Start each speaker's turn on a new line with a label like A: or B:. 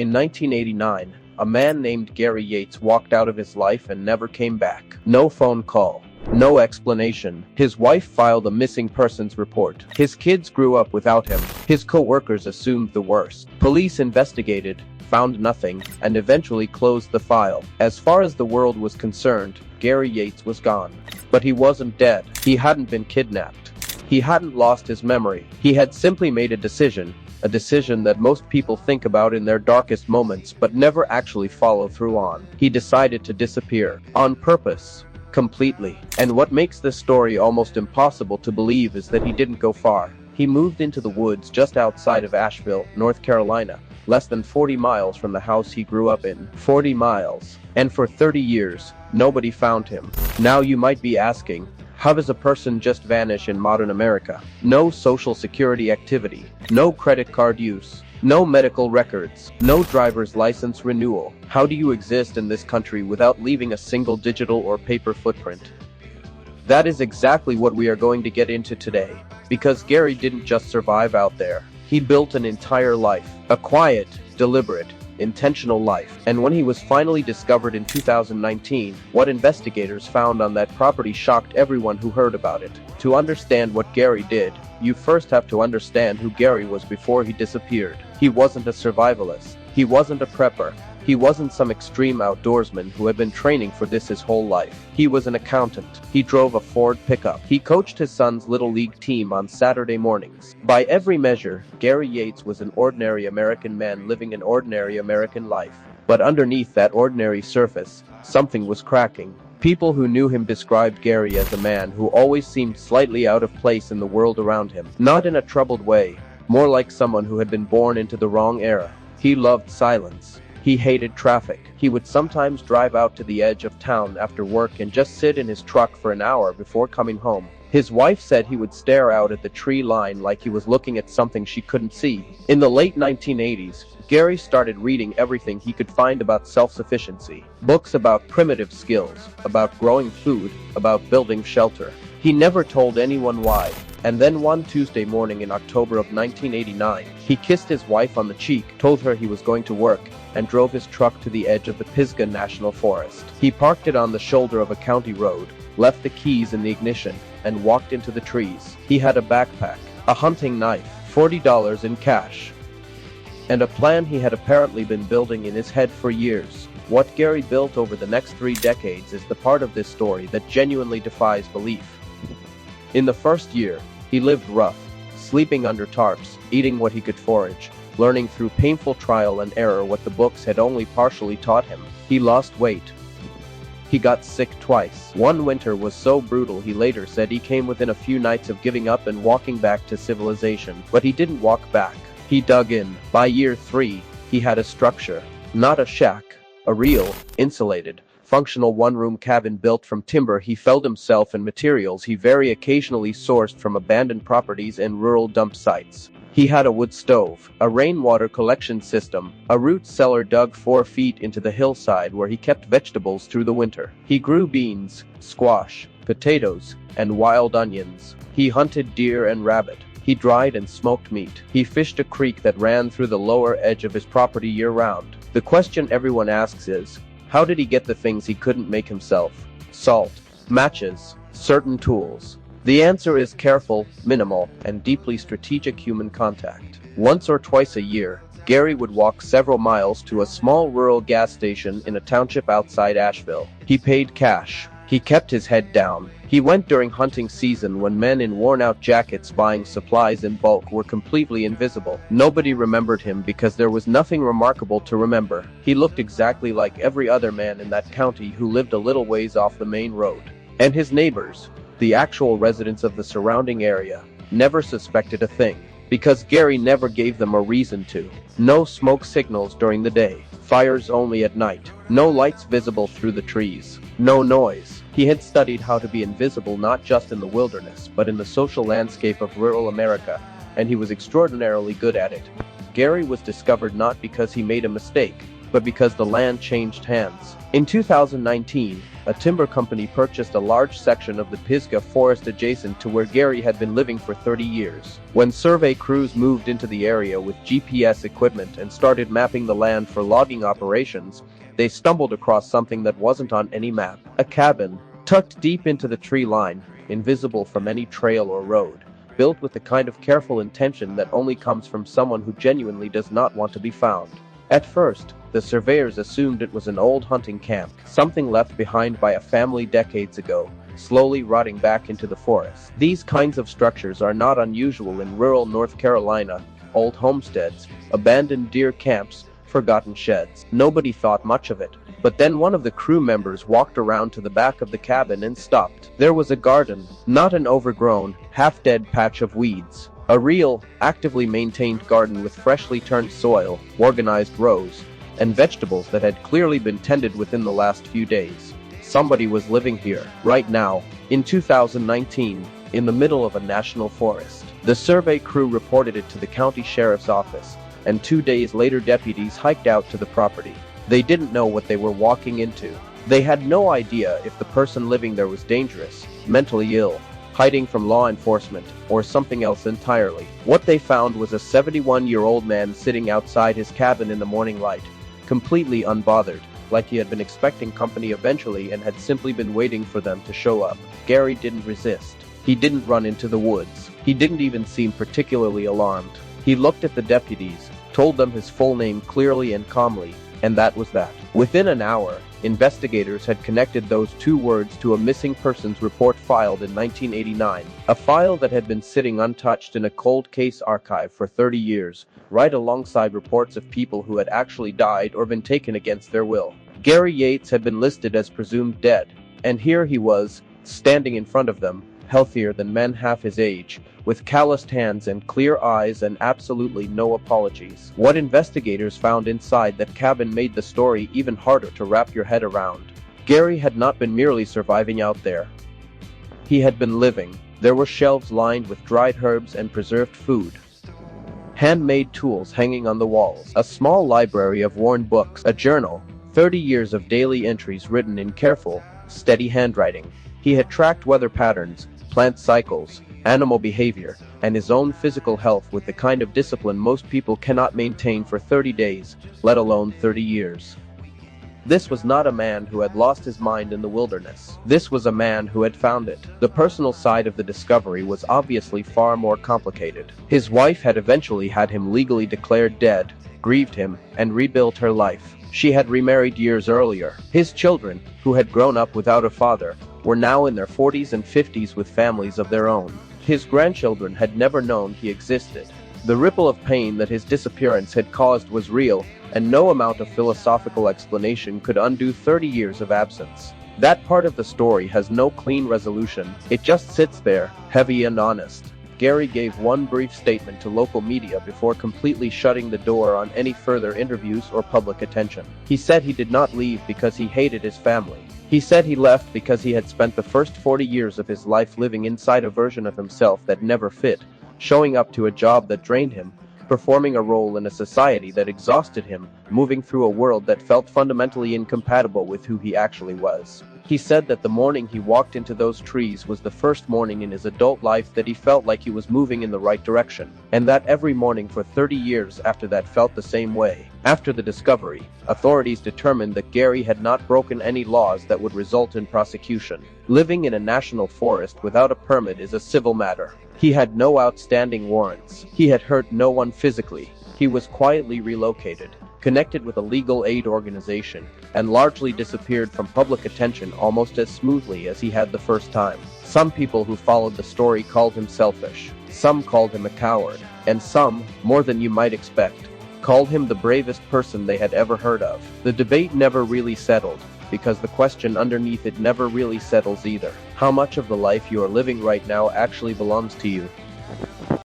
A: In 1989, a man named Gary Yates walked out of his life and never came back. No phone call. No explanation. His wife filed a missing persons report. His kids grew up without him. His co-workers assumed the worst. Police investigated, found nothing, and eventually closed the file. As far as the world was concerned, Gary Yates was gone. But he wasn't dead. He hadn't been kidnapped. He hadn't lost his memory. He had simply made a decision that most people think about in their darkest moments but never actually follow through on. He decided to disappear. On purpose. Completely. And what makes this story almost impossible to believe is that he didn't go far. He moved into the woods just outside of Asheville, North Carolina, less than 40 miles from the house he grew up in. 40 miles. And for 30 years, nobody found him. Now you might be asking, how does a person just vanish in modern America? No social security activity, no credit card use, no medical records, no driver's license renewal. How do you exist in this country without leaving a single digital or paper footprint? That is exactly what we are going to get into today. Because Gary didn't just survive out there. He built an entire life. A quiet, deliberate, intentional life. And when he was finally discovered in 2019, what investigators found on that property shocked everyone who heard about it. To understand what Gary did, you first have to understand who Gary was before he disappeared. He wasn't a survivalist. He wasn't a prepper. He wasn't some extreme outdoorsman who had been training for this his whole life. He was an accountant. He drove a Ford pickup. He coached his son's little league team on Saturday mornings. By every measure, Gary Yates was an ordinary American man living an ordinary American life. But underneath that ordinary surface, something was cracking. People who knew him described Gary as a man who always seemed slightly out of place in the world around him. Not in a troubled way, more like someone who had been born into the wrong era. He loved silence. He hated traffic. He would sometimes drive out to the edge of town after work and just sit in his truck for an hour before coming home. His wife said he would stare out at the tree line like he was looking at something she couldn't see. In the late 1980s, Gary started reading everything he could find about self-sufficiency. Books about primitive skills, about growing food, about building shelter. He never told anyone why. And then one Tuesday morning in October of 1989, he kissed his wife on the cheek, told her he was going to work, and drove his truck to the edge of the Pisgah National Forest. He parked it on the shoulder of a county road, left the keys in the ignition, and walked into the trees. He had a backpack, a hunting knife, $40 in cash, and a plan he had apparently been building in his head for years. What Gary built over the next 3 decades is the part of this story that genuinely defies belief. In the first year, he lived rough, sleeping under tarps, eating what he could forage, learning through painful trial and error what the books had only partially taught him. He lost weight. He got sick twice. One winter was so brutal he later said he came within a few nights of giving up and walking back to civilization. But he didn't walk back. He dug in. By year 3, he had a structure. Not a shack. A real, insulated, functional one-room cabin built from timber he felled himself and materials he very occasionally sourced from abandoned properties and rural dump sites. He had a wood stove, a rainwater collection system, a root cellar dug 4 feet into the hillside where he kept vegetables through the winter. He grew beans, squash, potatoes, and wild onions. He hunted deer and rabbit. He dried and smoked meat. He fished a creek that ran through the lower edge of his property year-round. The question everyone asks is, how did he get the things he couldn't make himself? Salt, matches, certain tools. The answer is careful, minimal, and deeply strategic human contact. Once or twice a year, Gary would walk several miles to a small rural gas station in a township outside Asheville. He paid cash. He kept his head down. He went during hunting season when men in worn-out jackets buying supplies in bulk were completely invisible. Nobody remembered him because there was nothing remarkable to remember. He looked exactly like every other man in that county who lived a little ways off the main road. And his neighbors, the actual residents of the surrounding area, never suspected a thing. Because Gary never gave them a reason to. No smoke signals during the day. Fires only at night. No lights visible through the trees. No noise. He had studied how to be invisible not just in the wilderness, but in the social landscape of rural America, and he was extraordinarily good at it. Gary was discovered not because he made a mistake, but because the land changed hands. In 2019, a timber company purchased a large section of the Pisgah forest adjacent to where Gary had been living for 30 years. When survey crews moved into the area with GPS equipment and started mapping the land for logging operations, they stumbled across something that wasn't on any map. A cabin, tucked deep into the tree line, invisible from any trail or road, built with the kind of careful intention that only comes from someone who genuinely does not want to be found. At first, the surveyors assumed it was an old hunting camp, something left behind by a family decades ago, slowly rotting back into the forest. These kinds of structures are not unusual in rural North Carolina: old homesteads, abandoned deer camps, forgotten sheds. Nobody thought much of it, but then one of the crew members walked around to the back of the cabin and stopped. There was a garden, not an overgrown, half-dead patch of weeds. A real, actively maintained garden with freshly turned soil, organized rows, and vegetables that had clearly been tended within the last few days. Somebody was living here, right now, in 2019, in the middle of a national forest. The survey crew reported it to the county sheriff's office, and 2 days later deputies hiked out to the property. They didn't know what they were walking into. They had no idea if the person living there was dangerous, mentally ill, hiding from law enforcement, or something else entirely. What they found was a 71-year-old man sitting outside his cabin in the morning light, completely unbothered, like he had been expecting company eventually and had simply been waiting for them to show up. Gary didn't resist. He didn't run into the woods. He didn't even seem particularly alarmed. He looked at the deputies, told them his full name clearly and calmly, and that was that. Within an hour, investigators had connected those two words to a missing persons report filed in 1989, a file that had been sitting untouched in a cold case archive for 30 years, right alongside reports of people who had actually died or been taken against their will. Gary Yates had been listed as presumed dead, and here he was, standing in front of them, healthier than men half his age, with calloused hands and clear eyes and absolutely no apologies. What investigators found inside that cabin made the story even harder to wrap your head around. Gary had not been merely surviving out there. He had been living. There were shelves lined with dried herbs and preserved food, handmade tools hanging on the walls, a small library of worn books, a journal, 30 years of daily entries written in careful, steady handwriting. He had tracked weather patterns, plant cycles, animal behavior, and his own physical health with the kind of discipline most people cannot maintain for 30 days, let alone 30 years. This was not a man who had lost his mind in the wilderness. This was a man who had found it. The personal side of the discovery was obviously far more complicated. His wife had eventually had him legally declared dead, grieved him, and rebuilt her life. She had remarried years earlier. His children, who had grown up without a father, were now in their 40s and 50s with families of their own. His grandchildren had never known he existed. The ripple of pain that his disappearance had caused was real, and no amount of philosophical explanation could undo 30 years of absence. That part of the story has no clean resolution. It just sits there, heavy and honest. Gary gave one brief statement to local media before completely shutting the door on any further interviews or public attention. He said he did not leave because he hated his family. He said he left because he had spent the first 40 years of his life living inside a version of himself that never fit, showing up to a job that drained him, performing a role in a society that exhausted him, moving through a world that felt fundamentally incompatible with who he actually was. He said that the morning he walked into those trees was the first morning in his adult life that he felt like he was moving in the right direction, and that every morning for 30 years after that felt the same way. After the discovery, authorities determined that Gary had not broken any laws that would result in prosecution. Living in a national forest without a permit is a civil matter. He had no outstanding warrants. He had hurt no one physically. He was quietly relocated, connected with a legal aid organization, and largely disappeared from public attention almost as smoothly as he had the first time. Some people who followed the story called him selfish. Some called him a coward. And some, more than you might expect, called him the bravest person they had ever heard of. The debate never really settled, because the question underneath it never really settles either. How much of the life you are living right now actually belongs to you?